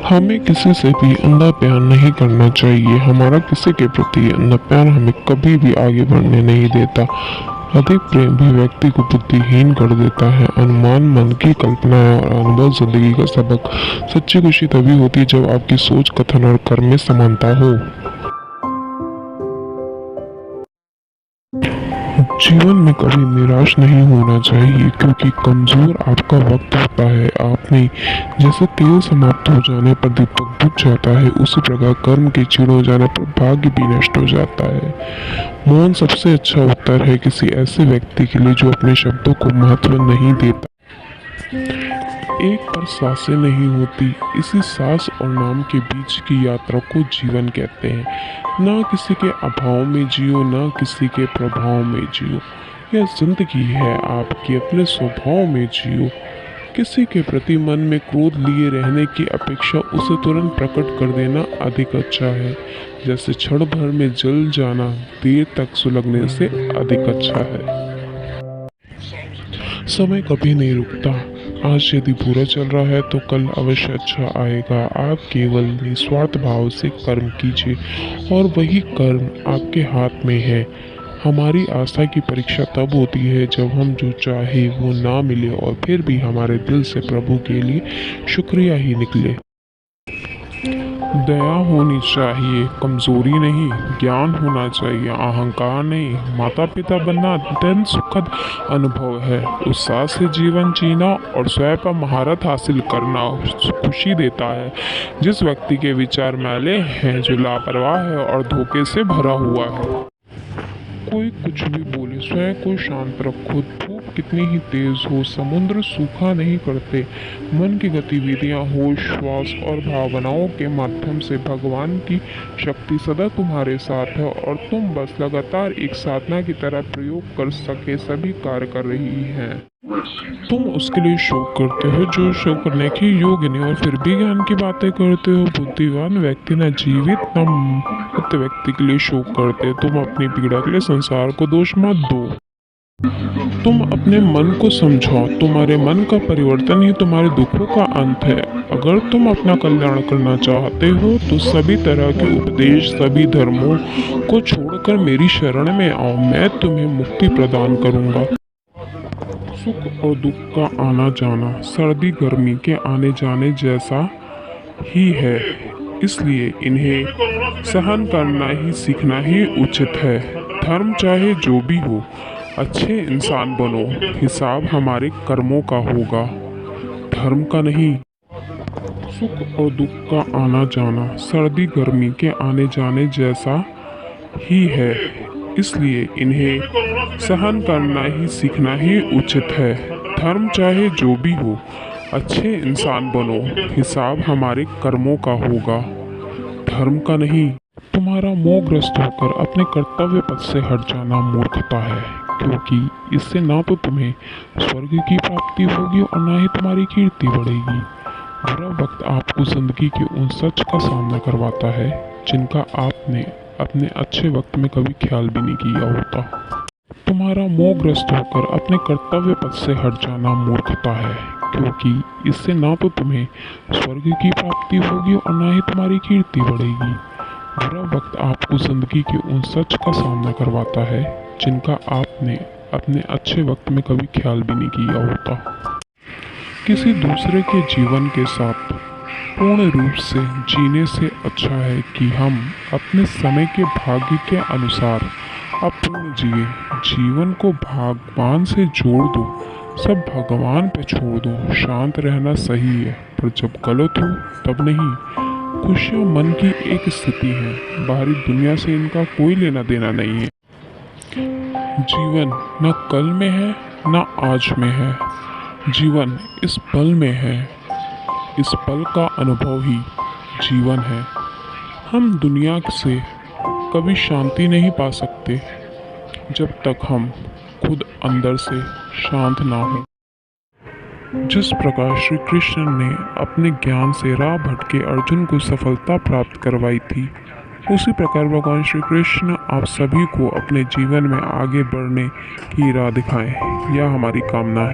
हमें किसी से भी अंधा प्यार नहीं करना चाहिए। हमारा किसी के प्रति अंधा प्यार हमें कभी भी आगे बढ़ने नहीं देता। अधिक प्रेम भी व्यक्ति को बुद्धिहीन कर देता है। अनुमान मन की कल्पनाएं और अनुभव जिंदगी का सबक। सच्ची खुशी तभी होती है जब आपकी सोच, कथन और कर्म में समानता हो। जीवन में कभी निराश नहीं होना चाहिए, क्योंकि कमजोर आपका वक्त होता है, आप नहीं। जैसे तेल समाप्त हो जाने पर दीपक बुझ जाता है, उसी प्रकार कर्म के क्षीण हो जाने पर भाग्य भी नष्ट हो जाता है। मौन सबसे अच्छा उत्तर है किसी ऐसे व्यक्ति के लिए जो अपने शब्दों को महत्व नहीं देता। एक पर सांसें नहीं होती, इसी सांस और नाम के बीच की यात्रा को जीवन कहते हैं। ना किसी के अभाव में जियो, ना किसी के प्रभाव में जियो। यह जिंदगी है आपकी, अपने स्वभाव में जियो। किसी के प्रति मन में क्रोध लिए रहने की अपेक्षा उसे तुरंत प्रकट कर देना अधिक अच्छा है। जैसे क्षण भर में जल जाना देर तक सुलगने से अधिक अच्छा है। समय कभी नहीं रुकता। आज यदि बुरा चल रहा है तो कल अवश्य अच्छा आएगा। आप केवल निस्वार्थ भाव से कर्म कीजिए और वही कर्म आपके हाथ में है। हमारी आस्था की परीक्षा तब होती है जब हम जो चाहे वो ना मिले और फिर भी हमारे दिल से प्रभु के लिए शुक्रिया ही निकले। दया होनी चाहिए, कमजोरी नहीं। ज्ञान होना चाहिए, अहंकार नहीं। माता पिता बनना अत्यंत सुखद अनुभव है। उत्साह से जीवन जीना और स्वयं पर महारत हासिल करना खुशी देता है। जिस व्यक्ति के विचार मैले हैं, जो लापरवाह है और धोखे से भरा हुआ है। कोई कुछ भी बोले, स्वयं को शांत रखो। धूप कितनी ही तेज हो, समुद्र सूखा नहीं करते। मन की गतिविधियां होश, श्वास और भावनाओं के माध्यम से भगवान की शक्ति सदा तुम्हारे साथ है और तुम बस लगातार एक साधना की तरह प्रयोग कर सके सभी कार्य कर रही हैं। तुम उसके लिए शोक करते हो जो शोक करने के योग्य नहीं, और फिर भी ज्ञान की बातें करते हो। बुद्धिमान व्यक्ति न जीवित न मृत व्यक्ति के लिए शोक करते। तुम अपनी पीड़ा के लिए संसार को दोष मत दो। तुम अपने मन को समझो। तुम्हारे मन का परिवर्तन ही तुम्हारे दुखों का अंत है। अगर तुम अपना कल्याण करना चाहते हो तो सभी तरह के उपदेश, सभी धर्मों को छोड़कर मेरी शरण में आओ। मैं तुम्हें मुक्ति प्रदान करूंगा। सुख और दुख का आना जाना सर्दी गर्मी के आने जाने जैसा ही है, इसलिए इन्हें सहन करना ही सीखना ही उचित है। धर्म चाहे जो भी हो, अच्छे इंसान बनो। हिसाब हमारे कर्मों का होगा, धर्म का नहीं। सुख और दुख का आना जाना सर्दी गर्मी के आने जाने जैसा ही है, इसलिए इन्हें सहन करना ही सीखना ही उचित है। धर्म चाहे जो भी हो, अच्छे इंसान बनो। हिसाब हमारे कर्मों का होगा, धर्म का नहीं। तुम्हारा मोहग्रस्त होकर अपने कर्तव्य पथ से हट जाना मूर्खता है, क्योंकि इससे ना तो तुम्हें स्वर्ग की प्राप्ति होगी और ना ही तुम्हारी कीर्ति बढ़ेगी। बुरा वक्त आपको जिंदगी के उन सच का सामना करवाता है जिनका आपने अपने अच्छे वक्त में कभी ख्याल भी नहीं किया होता। तुम्हारा मोहग्रस्त होकर अपने कर्तव्य पथ से हट जाना मूर्खता है, क्योंकि इससे ना तो तुम्हें स्वर्ग की प्राप्ति होगी और ना ही तुम्हारी कीर्ति बढ़ेगी। बुरा वक्त आपको जिंदगी के उन सच का सामना करवाता है जिनका आपने अपने अच्छे वक्त में कभी ख्याल भी नहीं किया होता। किसी दूसरे के जीवन के साथ पूर्ण रूप से जीने से अच्छा है कि हम अपने समय के भाग्य के अनुसार अपूर्ण जिए। जीवन को भगवान से जोड़ दो, सब भगवान पे छोड़ दो। शांत रहना सही है, पर जब गलत हो तब नहीं। खुशियाँ मन की एक स्थिति है, बाहरी दुनिया से इनका कोई लेना देना नहीं है। जीवन न कल में है न आज में है, जीवन इस पल में है। इस पल का अनुभव ही जीवन है। हम दुनिया से कभी शांति नहीं पा सकते जब तक हम खुद अंदर से शांत ना हो। जिस प्रकार श्री कृष्ण ने अपने ज्ञान से राह भटके अर्जुन को सफलता प्राप्त करवाई थी, उसी प्रकार भगवान श्री कृष्ण आप सभी को अपने जीवन में आगे बढ़ने की राह दिखाएं। यह हमारी कामना है।